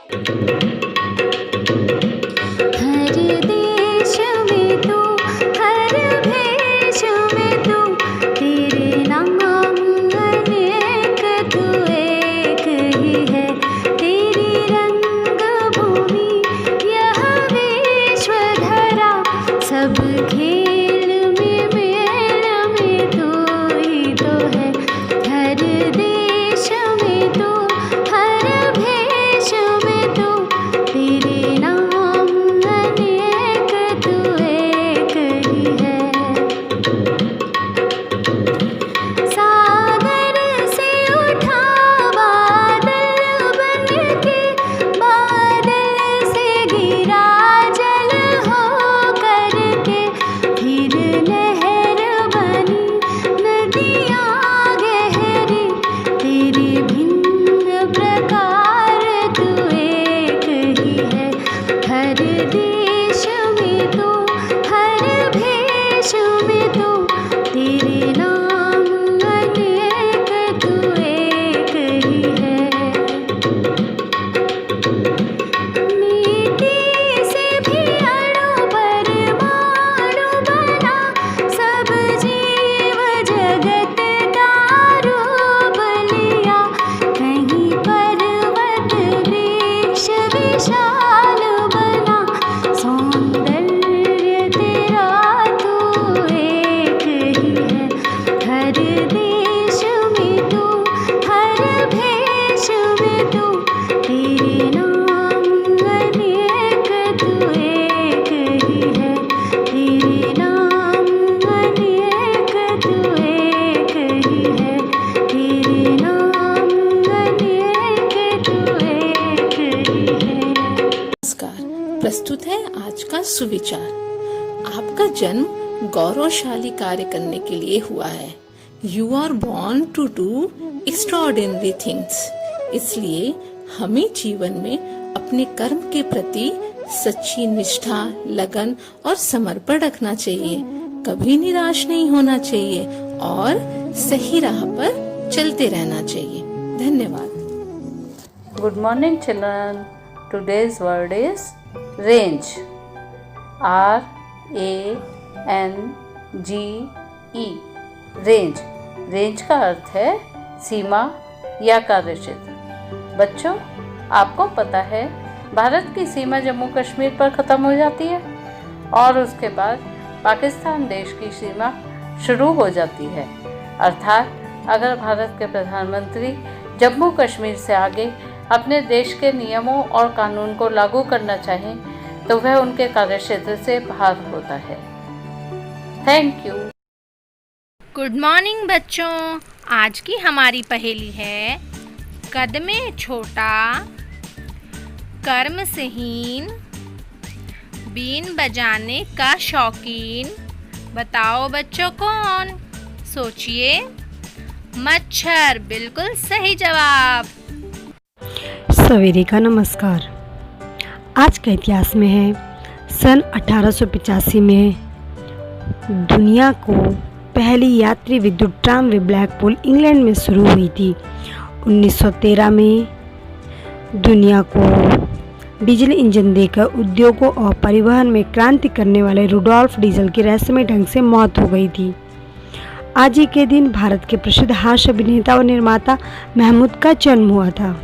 हर देश में तू, हर भेष में तू, तेरे नाम अनेक, तू एक ही है। तेरी रंग भूमि यह विश्व धरा, सब खेल में मेल में तू ही तो है। हर देश में तू, हर भेष में तू, तेरे नाम अनेक, तू एक ही है। सागर से उठा बादल बन के, बादल से गिरा जल हो करके, फिर लहर बनी नदियाँ गहरी, तेरे भिन्न प्रकार तू एक ही है। हर देश में तू, हर भेष में तू, तेरे नाम अनेक, तू एक ही है। मिट्टी से भी अणु परमाणु बना, सब जीव जगत का रूप लिया। कहीं पर्वत वृक्ष विशाल बना, सौंदर्य तेरा तू एक ही है। हर देश में तू, हर भेष में तू, तेरे नाम अनेक, तू एक ही है। तेरे नाम अनेक, तू एक ही है। तेरे नाम अनेक, तू एक ही है। नमस्कार। प्रस्तुत है आज का सुविचार। आपका जन्म गौरवशाली कार्य करने के लिए हुआ है। You are born to do extraordinary things. इसलिए हमें जीवन में अपने कर्म के प्रति सच्ची निष्ठा, लगन और समर्पण रखना चाहिए। कभी निराश नहीं होना चाहिए और सही राह पर चलते रहना चाहिए। धन्यवाद। Good morning, children. Today's word is range. R-A-N-G-E. Range. Range का अर्थ है सीमा या कार्यक्षेत्र। बच्चों, आपको पता है भारत की सीमा जम्मू कश्मीर पर ख़त्म हो जाती है और उसके बाद पाकिस्तान देश की सीमा शुरू हो जाती है। अर्थात अगर भारत के प्रधानमंत्री जम्मू कश्मीर से आगे अपने देश के नियमों और कानून को लागू करना चाहें तो वह उनके कार्यक्षेत्र से बाहर होता है। Thank you. गुड मॉर्निंग बच्चों। आज की हमारी पहेली है, कद में छोटा, कर्म से हीन, बीन बजाने का शौकीन। बताओ बच्चों कौन? सोचिए। मच्छर। बिल्कुल सही जवाब। सवेरे का नमस्कार। आज का इतिहास में है, सन 1885 में दुनिया को पहली यात्री विद्युत ट्राम वे ब्लैकपूल इंग्लैंड में शुरू हुई थी। 1913 में दुनिया को डीजल इंजन देकर उद्योगों और परिवहन में क्रांति करने वाले रुडोल्फ डीजल की रहस्यमय ढंग से मौत हो गई थी। आज ही के दिन भारत के प्रसिद्ध हास्य अभिनेता और निर्माता महमूद का जन्म हुआ था।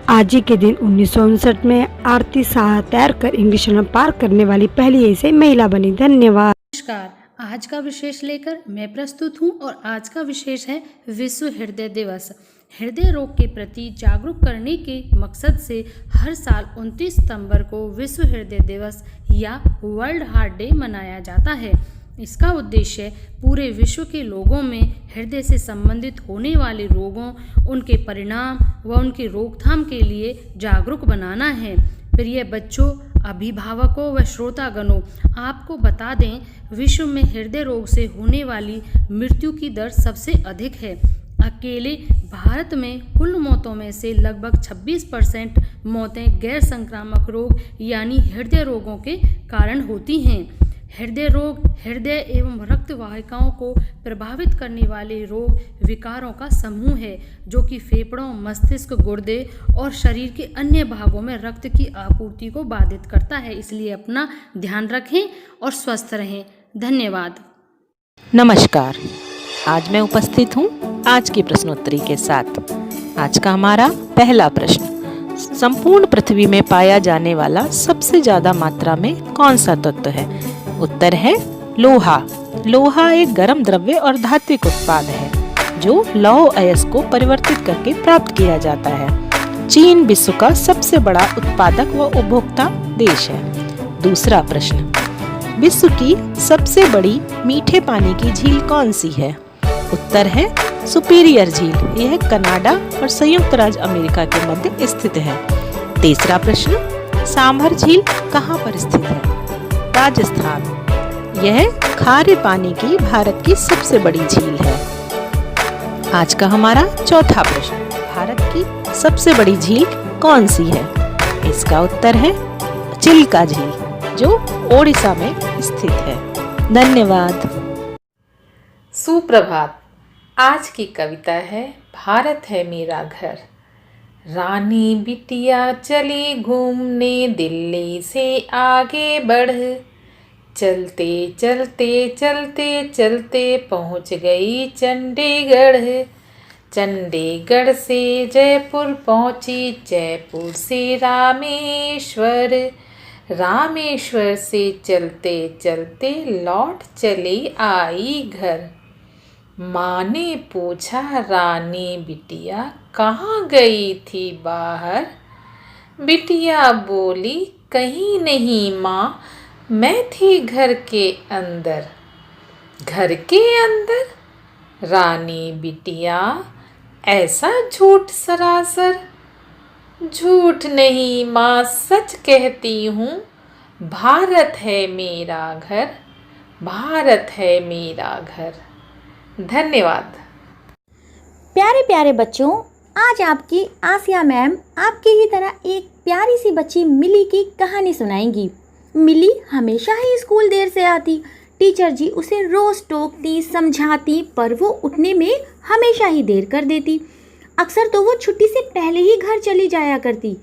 आज ही के दिन 1959 में आरती शाह तैरकर इंग्लिश चैनल पार करने वाली पहली ऐसी महिला बनी। धन्यवाद। नमस्कार। आज का विशेष लेकर मैं प्रस्तुत हूँ और आज का विशेष है विश्व हृदय दिवस। हृदय रोग के प्रति जागरूक करने के मकसद से हर साल 29 सितंबर को विश्व हृदय दिवस या वर्ल्ड हार्ट डे मनाया जाता है। इसका उद्देश्य पूरे विश्व के लोगों में हृदय से संबंधित होने वाले रोगों, उनके परिणाम व उनकी रोकथाम के लिए जागरूक बनाना है। प्रिय बच्चों, अभिभावकों व श्रोतागणों, आपको बता दें, विश्व में हृदय रोग से होने वाली मृत्यु की दर सबसे अधिक है। अकेले भारत में कुल मौतों में से लगभग 26% मौतें गैर संक्रामक रोग यानी हृदय रोगों के कारण होती हैं। हृदय रोग हृदय एवं रक्त वाहिकाओं को प्रभावित करने वाले रोग विकारों का समूह है जो कि फेफड़ों, मस्तिष्क, गुर्दे और शरीर के अन्य भागों में रक्त की आपूर्ति को बाधित करता है। इसलिए अपना ध्यान रखें और स्वस्थ रहें। धन्यवाद। नमस्कार, आज मैं उपस्थित हूँ आज की प्रश्नोत्तरी के साथ। आज का हमारा पहला प्रश्न, संपूर्ण पृथ्वी में पाया जाने वाला सबसे ज्यादा मात्रा में कौन सा तत्व है? उत्तर है लोहा। लोहा एक गर्म द्रव्य और धात्विक उत्पाद है जो लौह अयस्क को परिवर्तित करके प्राप्त किया जाता है। चीन विश्व का सबसे बड़ा उत्पादक व उपभोक्ता देश है। दूसरा प्रश्न, विश्व की सबसे बड़ी मीठे पानी की झील कौन सी है? उत्तर है सुपीरियर झील। यह कनाडा और संयुक्त राज्य अमेरिका के मध्य स्थित है। तीसरा प्रश्न, सांभर झील कहाँ पर स्थित है? राजस्थान। यह खारे पानी की भारत की सबसे बड़ी झील है। आज का हमारा चौथा प्रश्न, भारत की सबसे बड़ी झील कौन सी है? इसका उत्तर है चिल्का झील जो ओडिशा में स्थित है। धन्यवाद। सुप्रभात। आज की कविता है भारत है मेरा घर। रानी बिटिया चली घूमने दिल्ली से आगे बढ़, चलते चलते चलते चलते पहुंच गई चंडीगढ़। चंडीगढ़ से जयपुर पहुंची, जयपुर से रामेश्वर, रामेश्वर से चलते चलते लौट चली आई घर। माँ ने पूछा रानी बिटिया कहाँ गई थी बाहर? बिटिया बोली कहीं नहीं माँ, मैं थी घर के अंदर। घर के अंदर? रानी बिटिया ऐसा झूठ सरासर। झूठ नहीं माँ, सच कहती हूँ, भारत है मेरा घर, भारत है मेरा घर। धन्यवाद। प्यारे प्यारे बच्चों, आज आपकी आसिया मैम आपकी ही तरह एक प्यारी सी बच्ची मिली की कहानी सुनाएंगी। मिली हमेशा ही स्कूल देर से आती। टीचर जी उसे रोज टोकती, समझाती, पर वो उठने में हमेशा ही देर कर देती। अक्सर तो वो छुट्टी से पहले ही घर चली जाया करती।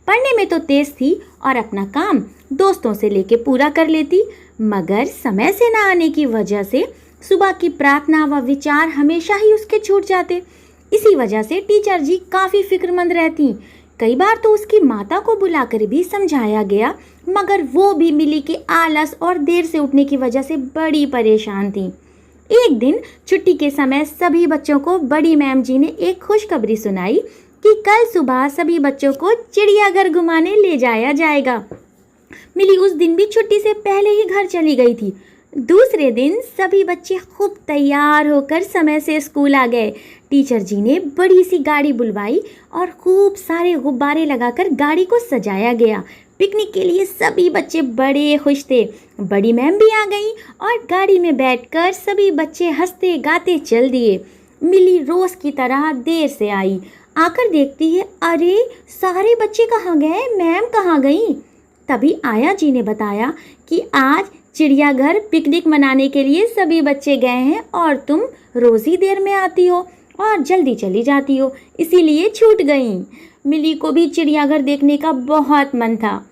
पढ़ने में तो तेज थी और अपना काम दोस्तों से लेके पूरा कर लेती, मगर समय से ना आने की वजह से सुबह की प्रार्थना व विचार हमेशा ही उसके छूट जाते। इसी वजह से टीचर जी काफ़ी फिक्रमंद रहती। कई बार तो उसकी माता को बुलाकर भी समझाया गया, मगर वो भी मिली के आलस और देर से उठने की वजह से बड़ी परेशान थी। एक दिन छुट्टी के समय सभी बच्चों को बड़ी मैम जी ने एक खुशखबरी सुनाई कि कल सुबह सभी बच्चों को चिड़ियाघर घुमाने ले जाया जाएगा। मिली उस दिन भी छुट्टी से पहले ही घर चली गई थी। दूसरे दिन सभी बच्चे खूब तैयार होकर समय से स्कूल आ गए। टीचर जी ने बड़ी सी गाड़ी बुलवाई और खूब सारे गुब्बारे लगाकर गाड़ी को सजाया गया। पिकनिक के लिए सभी बच्चे बड़े खुश थे। बड़ी मैम भी आ गई और गाड़ी में बैठकर सभी बच्चे हंसते गाते चल दिए। मिली रोज़ की तरह देर से आई। आकर देखती है, अरे सारे बच्चे कहाँ गए, मैम कहाँ गई? तभी आया जी ने बताया कि आज चिड़ियाघर पिकनिक मनाने के लिए सभी बच्चे गए हैं और तुम रोज़ ही देर में आती हो और जल्दी चली जाती हो, इसीलिए छूट गई। मिली को भी चिड़ियाघर देखने का बहुत मन था।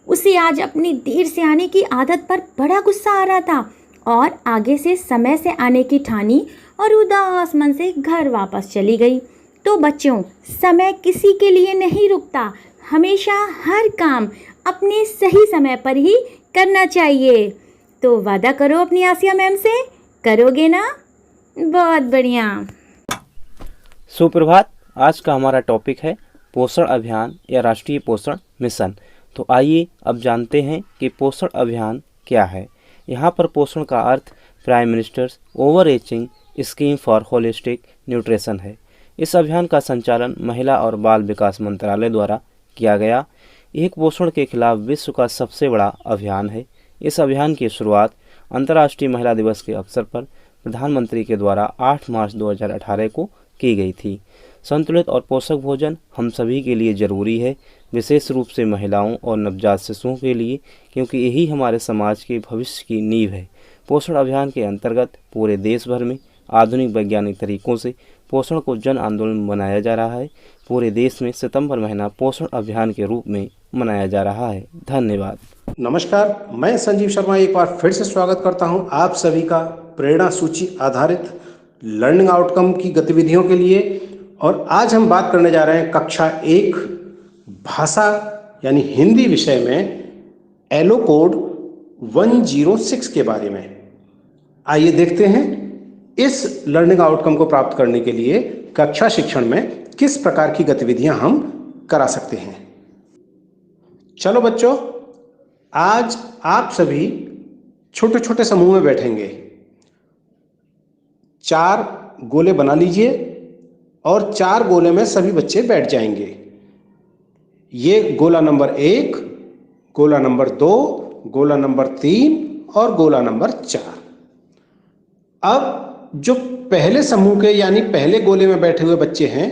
उसे आज अपनी देर से आने की आदत पर बड़ा गुस्सा आ रहा था और आगे से समय से आने की ठानी और उदास मन से घर वापस चली गई। तो बच्चों, समय किसी के लिए नहीं रुकता। हमेशा हर काम अपने सही समय पर ही करना चाहिए। तो वादा करो अपनी आसिया मैम से, करोगे ना? बहुत बढ़िया। सुप्रभात। आज का हमारा टॉपिक है पोषण अभियान या राष्ट्रीय पोषण मिशन। तो आइए अब जानते हैं कि पोषण अभियान क्या है। यहाँ पर पोषण का अर्थ prime minister's overreaching scheme for holistic nutrition है। इस अभियान का संचालन महिला और बाल विकास मंत्रालय द्वारा किया गया एक पोषण के खिलाफ विश्व का सबसे बड़ा अभियान है। इस अभियान की शुरुआत अंतर्राष्ट्रीय महिला दिवस के अवसर पर प्रधानमंत्री के द्वारा 8 मार्च 2018 को की गई थी। संतुलित और पोषक भोजन हम सभी के लिए ज़रूरी है, विशेष रूप से महिलाओं और नवजात शिशुओं के लिए, क्योंकि यही हमारे समाज के भविष्य की नींव है। पोषण अभियान के अंतर्गत पूरे देश भर में आधुनिक वैज्ञानिक तरीकों से पोषण को जन आंदोलन बनाया जा रहा है। पूरे देश में सितंबर महीना पोषण अभियान के रूप में मनाया जा रहा है। धन्यवाद। नमस्कार, मैं संजीव शर्मा एक बार फिर से स्वागत करता हूं आप सभी का प्रेरणा सूची आधारित लर्निंग आउटकम की गतिविधियों के लिए। और आज हम बात करने जा रहे हैं कक्षा 1 भाषा यानी हिंदी विषय में एलो कोड 106 के बारे में। आइए देखते हैं इस लर्निंग आउटकम को प्राप्त करने के लिए कक्षा शिक्षण में किस प्रकार की गतिविधियां हम करा सकते हैं। चलो बच्चों, आज आप सभी छोटे छोटे समूह में बैठेंगे। 4 गोले बना लीजिए और 4 गोले में सभी बच्चे बैठ जाएंगे। ये गोला नंबर 1, गोला नंबर 2, गोला नंबर 3 और गोला नंबर 4। अब जो पहले समूह के यानी पहले गोले में बैठे हुए बच्चे हैं,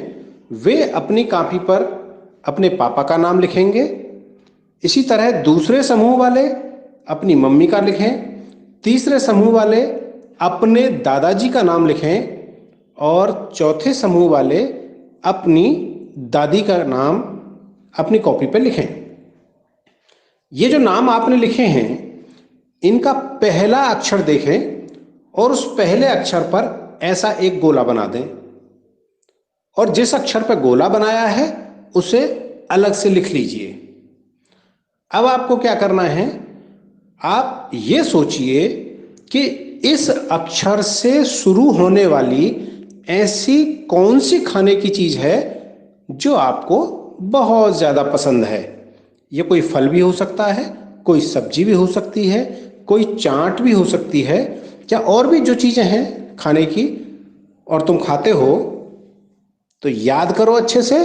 वे अपनी कॉपी पर अपने पापा का नाम लिखेंगे। इसी तरह दूसरे समूह वाले अपनी मम्मी का लिखें, तीसरे समूह वाले अपने दादाजी का नाम लिखें और चौथे समूह वाले अपनी दादी का नाम अपनी कॉपी पर लिखें। ये जो नाम आपने लिखे हैं, इनका पहला अक्षर देखें और उस पहले अक्षर पर ऐसा एक गोला बना दें और जिस अक्षर पर गोला बनाया है उसे अलग से लिख लीजिए। अब आपको क्या करना है, आप ये सोचिए कि इस अक्षर से शुरू होने वाली ऐसी कौन सी खाने की चीज है जो आपको बहुत ज्यादा पसंद है। ये कोई फल भी हो सकता है, कोई सब्जी भी हो सकती है, कोई चाट भी हो सकती है, या और भी जो चीजें हैं खाने की और तुम खाते हो, तो याद करो अच्छे से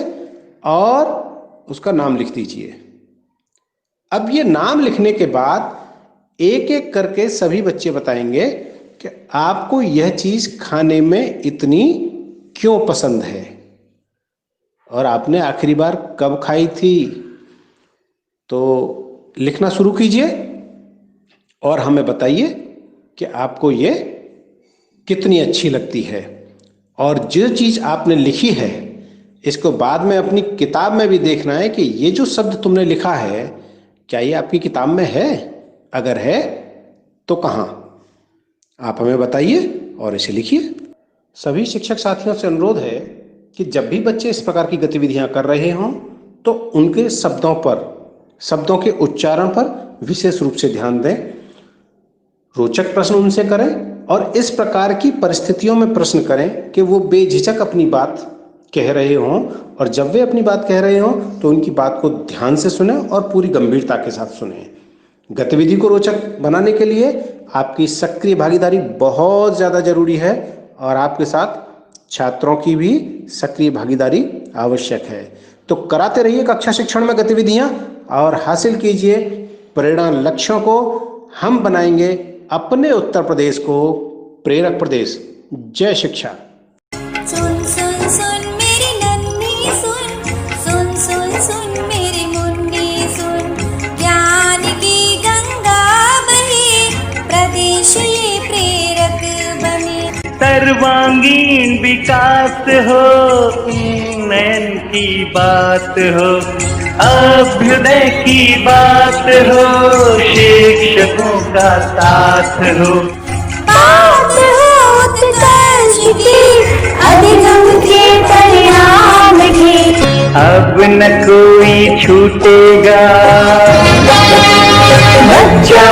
और उसका नाम लिख दीजिए। अब ये नाम लिखने के बाद एक एक करके सभी बच्चे बताएंगे कि आपको यह चीज खाने में इतनी क्यों पसंद है और आपने आखिरी बार कब खाई थी। तो लिखना शुरू कीजिए और हमें बताइए कि आपको ये कितनी अच्छी लगती है। और जो चीज आपने लिखी है इसको बाद में अपनी किताब में भी देखना है कि ये जो शब्द तुमने लिखा है क्या ये आपकी किताब में है, अगर है तो कहाँ, आप हमें बताइए और इसे लिखिए। सभी शिक्षक साथियों से अनुरोध है कि जब भी बच्चे इस प्रकार की गतिविधियां कर रहे हों तो उनके शब्दों के उच्चारण पर विशेष रूप से ध्यान दें, रोचक प्रश्न उनसे करें और इस प्रकार की परिस्थितियों में प्रश्न करें कि वो बेझिझक अपनी बात कह रहे हों, और जब वे अपनी बात कह रहे हों तो उनकी बात को ध्यान से सुने और पूरी गंभीरता के साथ सुने। गतिविधि को रोचक बनाने के लिए आपकी सक्रिय भागीदारी बहुत ज़्यादा जरूरी है और आपके साथ छात्रों की भी सक्रिय भागीदारी आवश्यक है। तो कराते रहिए कक्षा शिक्षण में गतिविधियां और हासिल कीजिए प्रेरणा लक्ष्यों को। हम बनाएंगे अपने उत्तर प्रदेश को प्रेरक प्रदेश। जय शिक्षा। सुन सुन सुन मेरी नन्ही सुन, सुन सुन सुन मेरी मुन्नी सुन, ज्ञान की गंगा बहे प्रदेश ये प्रेरक बने। सर्वांगीण विकास हो, उन्नयन की बात हो, अभ्युदय की बात हो, शिक्षकों का साथ हो, बात हो उत्कर्ष की, अधिगम के परिणाम की, अब न कोई छूटेगा बच्चा